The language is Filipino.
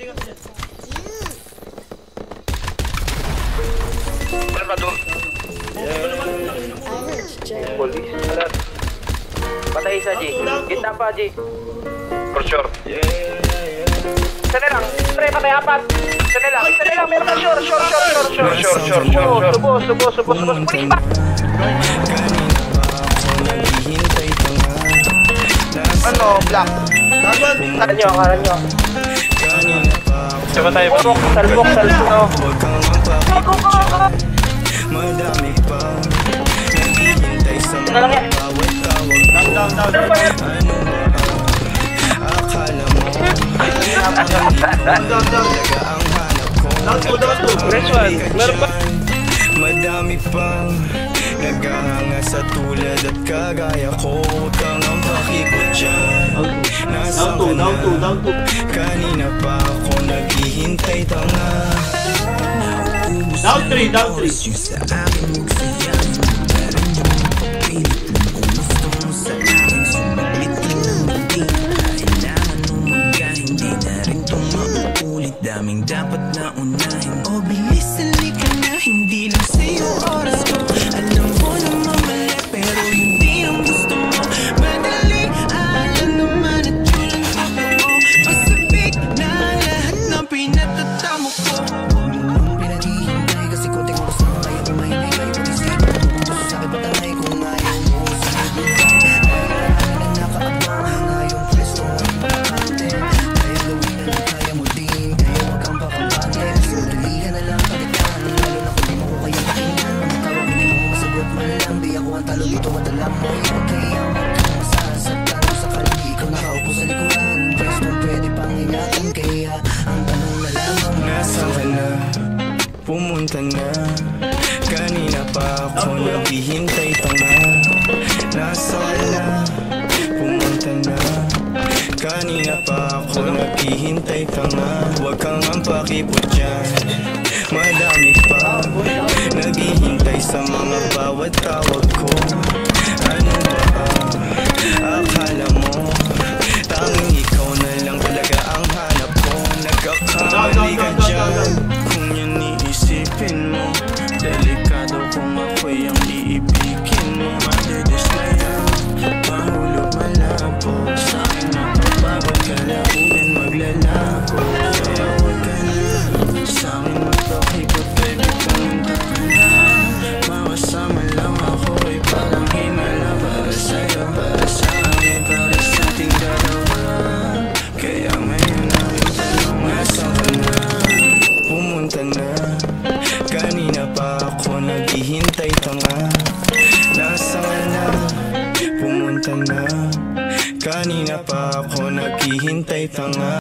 Ano ba doon? Police. Alert. Patay isa, G. Kita pa, G. For sure. Isa na lang. Pre, patay apat. Isa na lang. Meron na sure. Subo. Police pa. Ano, black? Karan nyo. Saka tayo. Salbok. Go. Madami pa naghihintay sa mga bawat tawag ko. Ano ba? Akala mo talaga ang hanap ko. Madami pang naghahanga sa tulad at kagaya ko. Huwag kang ang pakipot dyan. Nasa ka na? Kanina pa ako naghihintay tanga. Down 3. Daming dapat na unahin. O bilis, halika na. Hindi lang sa'yo oras ko. Alam mo na mamali, pero hindi ang gusto mo. Madali, alam naman at yun ang totoo. Pasabik na lahat ng pinatatamo ko. Pinaghihintay kasi konting oras na kayo kumahinay. Kayo pag-isip mo puso sa'kin patangay kung ayaw mo. Sabi mo ba, ay na nakaabang. Ngayong pwesto mo ang pakante. Kaya gawin na kaya mo din. Talo dito at alam mo yun. Kaya huwag kang masasaktan. Kung sakaling di ikaw nakaupo sa likuran, pwestong pwede pang ingatan. Kaya ang tanong na lamang, nasaan ka na? Pumunta na. Kanina pa ako naghihintay tanga. Nasaan ka na? Pumunta na. Kanina pa ako naghihintay tanga. Huwag kang ang pakipot dyan. Madami pa naghihintay sa mga bawat tawag ko. Ano ba? Akala mo tanging ikaw na lang talaga ang hanap ko. Nagkakamali ka dyan kung yan iisipin mo. Delikado kung ako'y ang iibigin mo. Madidismaya, mahulog malabo. Sa'kin mapapagod ka launin maglalako. Kaya huwag ka na sa'kin magpakipot, baby, pumunta ka na. Makasama lang ako ay parang himala. Para sa'yo, para sa'kin, para sa ating dalawa. Kaya ngayon ang tanong, nasaan ka na? Pumunta na. Kanina pa ako naghihintay tanga. Nasaan ka na? Pumunta na. Kanina pa ako naghihintay tanga.